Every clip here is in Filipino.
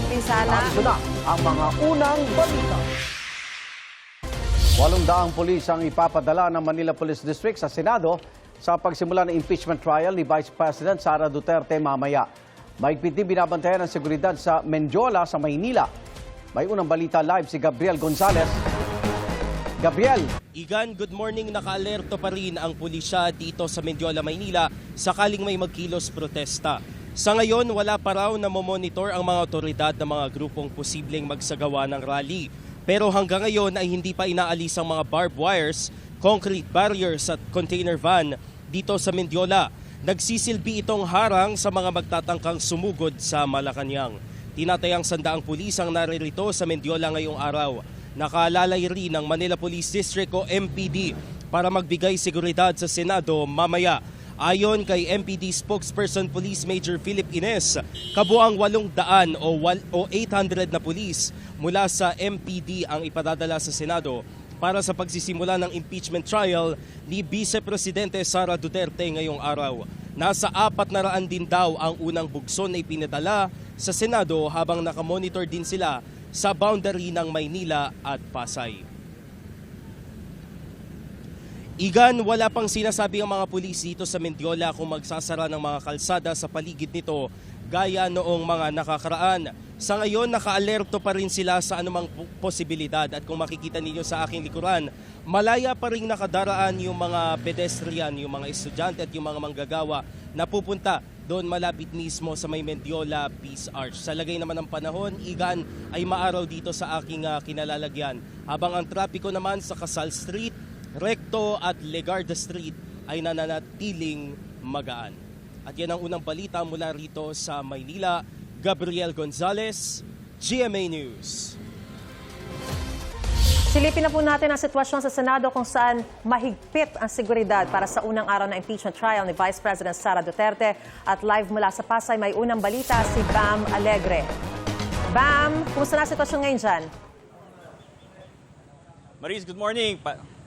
pinsala. Ito na ang mga unang balita. 800 pulis ang ipapadala ng Manila Police District sa Senado sa pagsimula ng impeachment trial ni Vice President Sara Duterte mamaya. Mahigpit din binabantayan ang seguridad sa Mendiola sa Maynila. May unang balita live si Gabriel Gonzales. Gabriel. Igan, good morning. Naka-alerto pa rin ang pulisya dito sa Mendiola, Maynila sakaling may magkilos protesta. Sa ngayon, wala pa raw na monitor ang mga otoridad ng mga grupong posibleng magsagawa ng rally. Pero hanggang ngayon ay hindi pa inaalis ang mga barbed wires, concrete barriers at container van dito sa Mendiola. Nagsisilbi itong harang sa mga magtatangkang sumugod sa Malacanang. Tinatayang 100 pulis ang naririto sa Mendiola ngayong araw. Nakalalay rin ng Manila Police District o MPD para magbigay seguridad sa Senado mamaya. Ayon kay MPD spokesperson Police Major Philip Ines, kabuang 800 o 800 na pulis mula sa MPD ang ipadadala sa Senado para sa pagsisimula ng impeachment trial ni Vice Presidente Sara Duterte ngayong araw. Nasa 400 din daw ang unang bugson na ipinadala sa Senado habang nakamonitor din sila sa boundary ng Maynila at Pasay. Igan, wala pang sinasabi ang mga pulis dito sa Mendiola kung magsasara ng mga kalsada sa paligid nito gaya noong mga nakakaraan. Sa ngayon, naka-alerto pa rin sila sa anumang posibilidad at kung makikita ninyo sa aking likuran, malaya pa rin nakadaraan yung mga pedestrian, yung mga estudyante at yung mga manggagawa na pupunta doon malapit mismo sa may Mendiola Peace Arch. Sa lagay naman ng panahon, Igan, ay maaraw dito sa aking kinalalagyan. Habang ang trapiko naman sa Casal Street, Recto at Legarda Street ay nananatiling magaan. At yan ang unang balita mula rito sa Maynila. Gabriel Gonzales, GMA News. Silipin na po natin ang sitwasyon sa Senado kung saan mahigpit ang seguridad para sa unang araw ng impeachment trial ni Vice President Sara Duterte. At live mula sa Pasay, may unang balita si Bam Alegre. Bam, kumusta na ang sitwasyon ngayon dyan? Maris, good morning.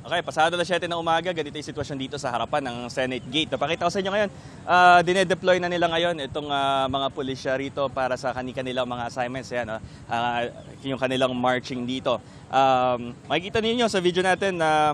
Okay, pasado na 7 ng umaga, ganito yung sitwasyon dito sa harapan ng Senate Gate. Napakita ko sa inyo ngayon, dinedeploy na nila ngayon itong mga pulisya rito para sa kanilang mga assignments. Yan, yung kanilang marching dito. Makikita ninyo sa video natin na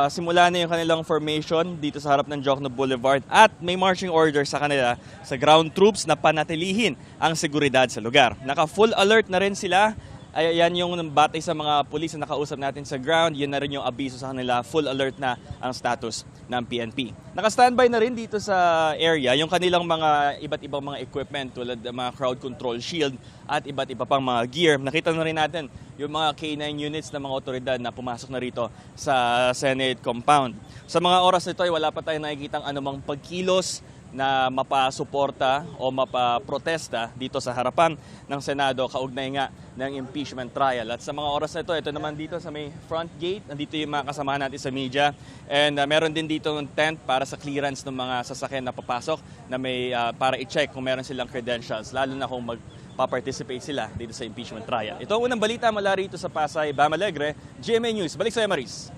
simula na yung kanilang formation dito sa harap ng Jokno Boulevard at may marching order sa kanila sa ground troops na panatilihin ang seguridad sa lugar. Naka-full alert na rin sila. Ayan yung batay sa mga pulis na nakausap natin sa ground, yun na rin yung abiso sa kanila, full alert na ang status ng PNP. Naka-standby na rin dito sa area yung kanilang mga iba't ibang mga equipment tulad ng mga crowd control shield at iba't iba pang mga gear. Nakita na rin natin yung mga K9 units ng mga otoridad na pumasok na rito sa Senate compound. Sa mga oras nito ay wala pa tayong nakikitang anumang pagkilos na mapasuporta o mapaprotesta dito sa harapan ng Senado kaugnay nga ng impeachment trial. At sa mga oras na ito naman dito sa may front gate, nandito yung mga kasama natin sa media. And meron din dito ng tent para sa clearance ng mga sasakyan na papasok na may para i-check kung meron silang credentials, lalo na kung magpa-participate sila dito sa impeachment trial. Ito ang unang balita mula rito sa Pasay, Bam Alegre, GMA News. Balik sa Maris.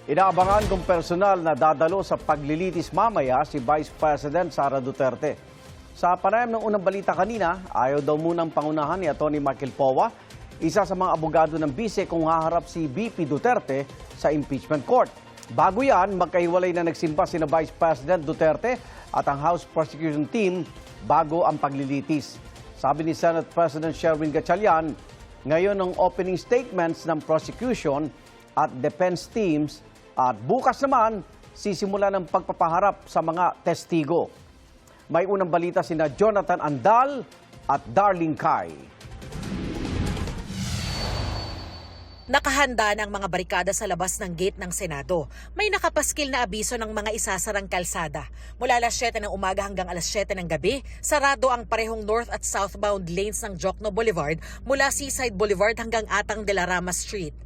Inaabangan kung personal na dadalo sa paglilitis mamaya si Vice President Sara Duterte. Sa panayam ng unang balita kanina, ayaw daw munang pangunahan ni Atty. Michael Powa, isa sa mga abogado ng bise kung haharap si VP Duterte sa impeachment court. Bago yan, magkahiwalay na nagsimba sina Vice President Duterte at ang House Prosecution Team bago ang paglilitis. Sabi ni Senate President Sherwin Gatchalian, ngayon ang opening statements ng prosecution at defense teams. At bukas naman, sisimula ng pagpapaharap sa mga testigo. May unang balita sina Jonathan Andal at Darling Kai. Nakahanda ng mga barikada sa labas ng gate ng Senado. May nakapaskil na abiso ng mga isasarang kalsada. Mula alas 7 ng umaga hanggang alas 7 ng gabi, sarado ang parehong north at southbound lanes ng Jokno Boulevard mula Seaside Boulevard hanggang Atang de la Rama Street.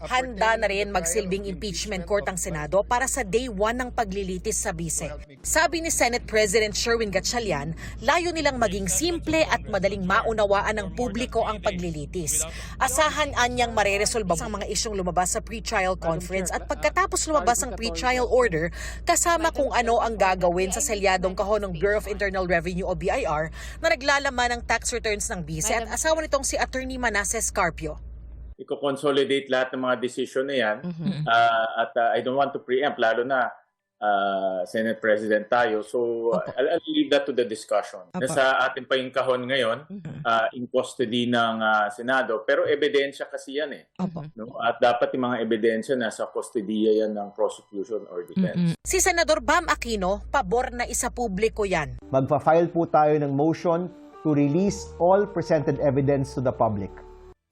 Handa na rin magsilbing impeachment court ang Senado para sa day 1 ng paglilitis sa bise. Sabi ni Senate President Sherwin Gatchalian, layo nilang maging simple at madaling maunawaan ng publiko ang paglilitis. Asahan anyang mareresolba ang mga isyong lumabas sa pre-trial conference at pagkatapos lumabas ang pre-trial order, kasama kung ano ang gagawin sa selyadong kahon ng Bureau of Internal Revenue o BIR na naglalaman ng tax returns ng bise at asawa nitong si Attorney Manasseh Scarpio. I-consolidate lahat ng mga decision na yan. At I don't want to preempt, lalo na Senate President tayo. So I'll leave that to the discussion. Nasa atin pa yung kahon ngayon, in custody ng Senado. Pero ebidensya kasi yan eh. No? At dapat yung mga ebidensya nasa kustodiya yan ng prosecution or defense. Si Senador Bam Aquino, pabor na isa publiko yan. Magfa-file po tayo ng motion to release all presented evidence to the public.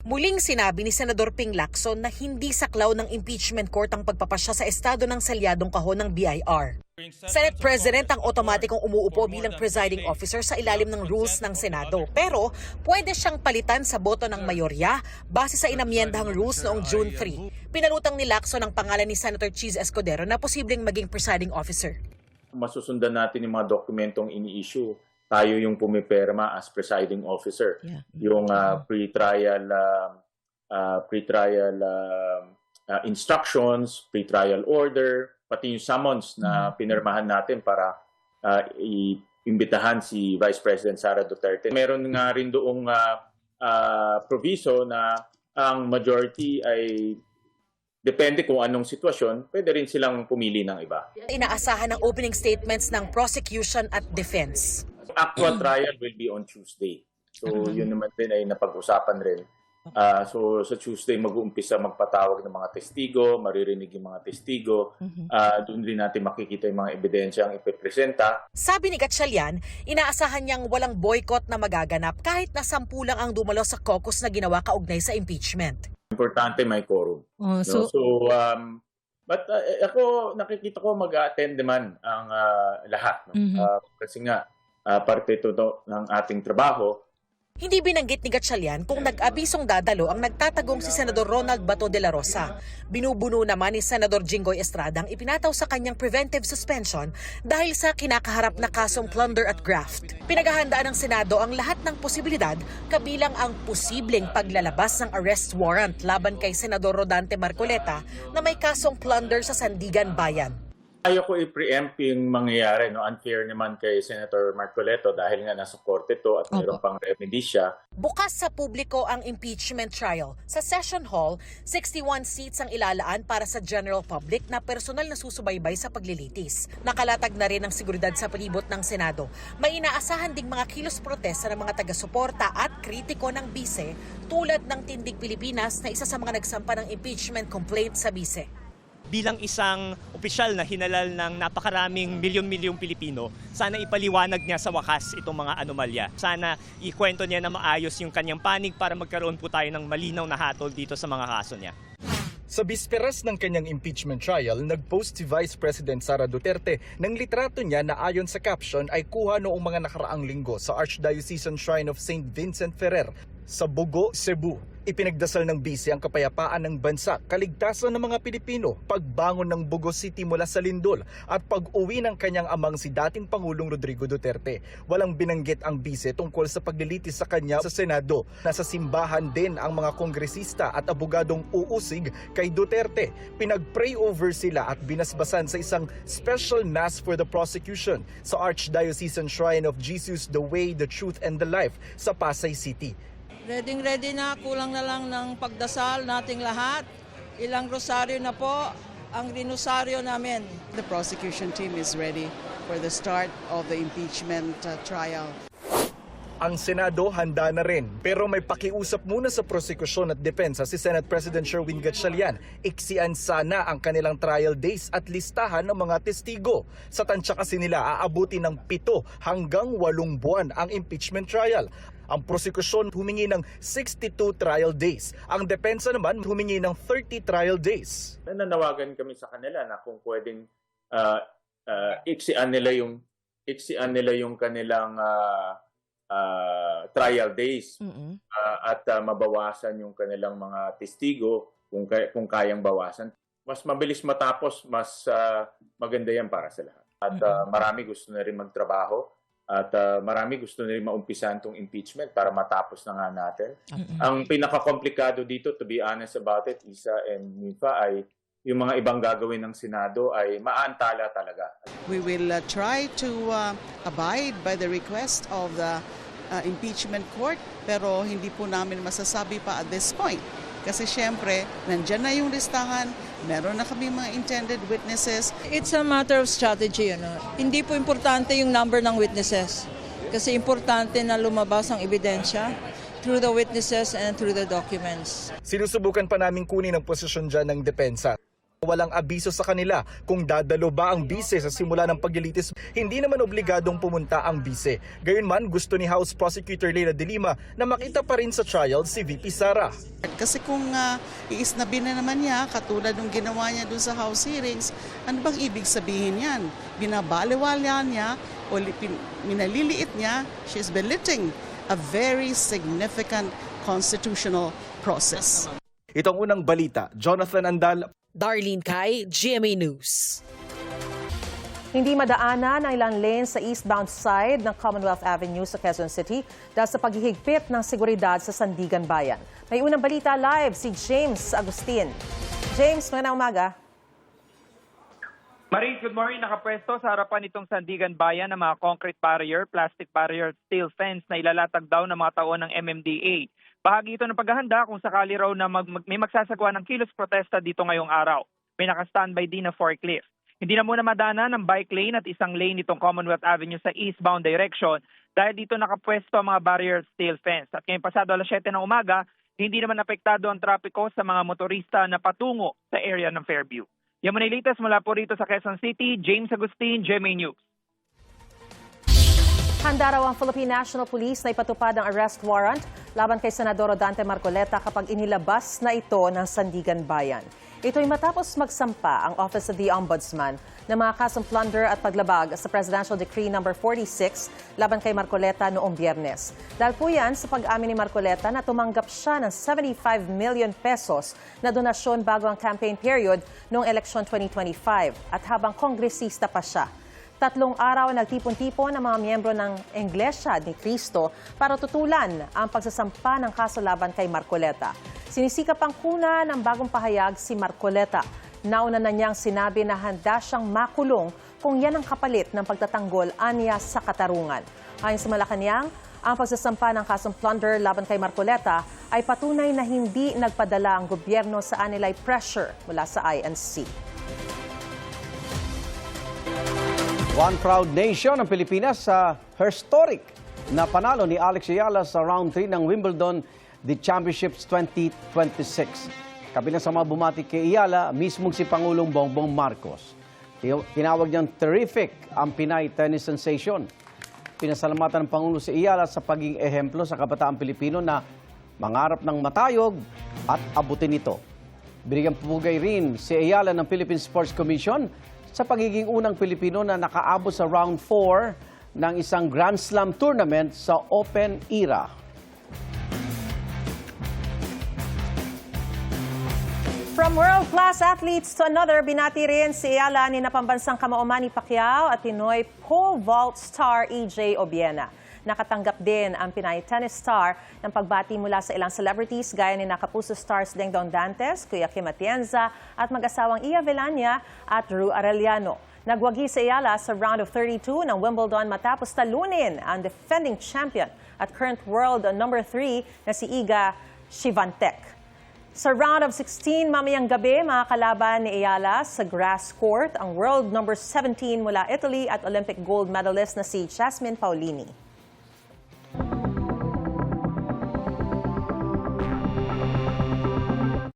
Muling sinabi ni Senador Ping Lacson na hindi saklaw ng impeachment court ang pagpapasya sa estado ng selyadong kahon ng BIR. Senate President ang otomatikong umuupo bilang presiding officer sa ilalim ng rules ng Senado. Pero pwede siyang palitan sa boto ng mayorya base sa inamyendahang rules noong June 3. Pinalutang ni Lacson ang pangalan ni Senator Cheese Escudero na posibleng maging presiding officer. Masusundan natin yung mga dokumentong ini-issue. Tayo yung pumipirma as presiding officer. Yung pre-trial instructions, pre-trial order, pati yung summons na pinirmahan natin para iimbitahan si Vice President Sara Duterte. Meron nga rin doong proviso na ang majority ay depende kung anong sitwasyon, pwede rin silang pumili ng iba. Inaasahan ang opening statements ng prosecution at defense. Actual trial will be on Tuesday. So yun naman din ay napag-usapan rin. So sa Tuesday mag-uumpisa magpatawag ng mga testigo, maririnig yung mga testigo. Doon rin natin makikita yung mga ebidensya ang ipipresenta. Sabi ni Gatchalian, inaasahan niyang walang boycott na magaganap kahit na 10 lang ang dumalo sa caucus na ginawa kaugnay sa impeachment. Importante may quorum. But ako nakikita ko mag-attend naman ang lahat. No? Kasi nga parte ito ng ating trabaho. Hindi binanggit ni Gatchalian kung nag-abisong dadalo ang nagtatagong si Senador Ronald Bato de la Rosa. Binubuno naman ni Senador Jinggoy Estrada ang ipinataw sa kanyang preventive suspension dahil sa kinakaharap na kasong plunder at graft. Pinaghahandaan ng Senado ang lahat ng posibilidad kabilang ang posibleng paglalabas ng arrest warrant laban kay Senador Rodante Marcoleta na may kasong plunder sa Sandigan Bayan. Ayaw ko i-preempt yung mangyayari. No? Unfair naman kay Senator Marcoleto dahil nga nasa korte to at mayroon pang remedy siya. Bukas sa publiko ang impeachment trial. Sa session hall, 61 seats ang ilalaan para sa general public na personal na susubaybay sa paglilitis. Nakalatag na rin ang seguridad sa palibot ng Senado. May inaasahan ding mga kilos protesta ng mga taga-suporta at kritiko ng bise tulad ng Tindig Pilipinas na isa sa mga nagsampa ng impeachment complaint sa bise. Bilang isang opisyal na hinalal ng napakaraming milyon-milyong Pilipino, sana ipaliwanag niya sa wakas itong mga anomalya. Sana ikwento niya na maayos yung kanyang panig para magkaroon po tayo ng malinaw na hatol dito sa mga kaso niya. Sa bisperas ng kanyang impeachment trial, nag-post si Vice President Sara Duterte ng litrato niya na ayon sa caption ay kuha noong mga nakaraang linggo sa Archdiocesan Shrine of St. Vincent Ferrer sa Bugo, Cebu. Ipinagdasal ng bise ang kapayapaan ng bansa, kaligtasan ng mga Pilipino, pagbangon ng Bugo City mula sa lindol at pag-uwi ng kanyang amang si dating Pangulong Rodrigo Duterte. Walang binanggit ang bise tungkol sa paglilitis sa kanya sa Senado. Nasa simbahan din ang mga kongresista at abogadong uusig kay Duterte. Pinag-pray over sila at binasbasan sa isang special mass for the prosecution sa Archdiocesan Shrine of Jesus, the Way, the Truth, and the Life sa Pasay City. Ready na, kulang na lang ng pagdasal nating lahat. Ilang rosaryo na po ang rinusaryo namin. The prosecution team is ready for the start of the impeachment trial. Ang Senado handa na rin, pero may pakiusap muna sa prosekusyon at depensa si Senate President Sherwin Gatchalian. Iksian sana ang kanilang trial days at listahan ng mga testigo. Sa tansya kasi nila aabuti ng 7 hanggang 8 buwan ang impeachment trial. Ang prosekusyon humingi ng 62 trial days. Ang depensa naman humingi ng 30 trial days. Nanawagan kami sa kanila na kung pwedeng iksian nila yung kanilang trial days at mabawasan yung kanilang mga testigo kung kayang bawasan. Mas mabilis matapos, mas maganda yan para sa lahat. At marami gusto na rin magtrabaho at marami gusto na rin maumpisan itong impeachment para matapos na nga natin. Ang pinaka-komplikado dito, to be honest about it, Isa and Nifa, ay yung mga ibang gagawin ng Senado ay maantala talaga. We will try to abide by the request of the impeachment court, pero hindi po namin masasabi pa at this point. Kasi syempre, nandyan na yung listahan, meron na kami mga intended witnesses. It's a matter of strategy. Hindi po importante yung number ng witnesses. Kasi importante na lumabas ang ebidensya through the witnesses and through the documents. Sinusubukan pa namin kunin ang posisyon dyan ng depensa. Walang abiso sa kanila kung dadalo ba ang bise sa simula ng paglilitis. Hindi naman obligadong pumunta ang bise. Gayunman, gusto ni House Prosecutor Leila de Lima na makita pa rin sa trial si VP Sara. Kasi kung iisnabi na naman niya, katulad ng ginawa niya dun sa House hearings, ano bang ibig sabihin yan? Binabaliwala niya o minaliliit niya, she's belittling a very significant constitutional process. Ito ang unang balita. Jonathan Andal, Darlene Kai, GMA News. Hindi madaanan ang ilang lanes sa eastbound side ng Commonwealth Avenue sa Quezon City dahil sa paghihigpit ng seguridad sa Sandigan Bayan. May unang balita live si James Agustin. James, magandang umaga. Marie, good morning. Nakapwesto sa harapan itong Sandigan Bayan ng mga concrete barrier, plastic barrier, steel fence na ilalatag daw ng mga taon ng MMDA. Bahagi ito ng paghahanda kung sakali raw na may magsasagawa ng kilos protesta dito ngayong araw. May naka-standby din na forklift. Hindi na muna madana ng bike lane at isang lane itong Commonwealth Avenue sa eastbound direction dahil dito nakapwesto ang mga barrier steel fence. At ngayong pasado alas 7 ng umaga, hindi naman apektado ang trapiko sa mga motorista na patungo sa area ng Fairview. Yan muna yung latest mula po rito sa Quezon City. James Agustin, GMA News. Handa raw ang Philippine National Police na ipatupad ang arrest warrant laban kay Senador Dante Marcoleta kapag inilabas na ito ng Sandigan Bayan. Ito'y matapos magsampa ang Office of the Ombudsman ng mga kasong plunder at paglabag sa Presidential Decree No. 46 laban kay Marcoleta noong Biyernes. Dahil po yan sa pag-amin ni Marcoleta na tumanggap siya ng 75 million pesos na donasyon bago ang campaign period noong eleksyon 2025 at habang kongresista pa siya. 3 araw nagtipon-tipon ang mga miyembro ng Iglesia ni Cristo para tutulan ang pagsasampa ng kaso laban kay Marcoleta. Sinisikap ang kuna ng bagong pahayag si Marcoleta. Nauna na niyang sinabi na handa siyang makulong kung yan ang kapalit ng pagtatanggol aniya sa katarungan. Ayon sa Malacanang, ang pagsasampa ng kasong plunder laban kay Marcoleta ay patunay na hindi nagpadala ang gobyerno sa anilay pressure mula sa INC. One proud nation ang Pilipinas sa historic na panalo ni Alex Ayala sa round 3 ng Wimbledon The Championships 2026. Kabilang sa mga bumati kay Ayala, mismong si Pangulong Bongbong Marcos. Tinawag niyang terrific ang Pinay tennis sensation. Pinasalamatan ng Pangulo si Ayala sa pagiging ehemplo sa kabataan Pilipino na mangarap ng matayog at abutin ito. Binigyang pupugay rin si Ayala ng Philippine Sports Commission sa pagiging unang Pilipino na nakaabot sa round 4 ng isang Grand Slam tournament sa Open era. From world-class athletes to another, binati rin si Ayala ni napambansang kamao Manny Pacquiao at Pinoy pole vault star EJ Obiena. Nakatanggap din ang Pinay tennis star ng pagbati mula sa ilang celebrities gaya ni Kapuso stars Dingdong Dantes, Kuya Kim Atienza at mag-asawang Ia Villania at Ru Arellano. Nagwagi si Ayala sa round of 32 ng Wimbledon matapos talunin ang defending champion at current world number 3 na si Iga Swiatek. Sa round of 16 mamayang gabi, makakalaban ni Ayala sa grass court ang world number 17 mula Italy at Olympic gold medalist na si Jasmine Paolini.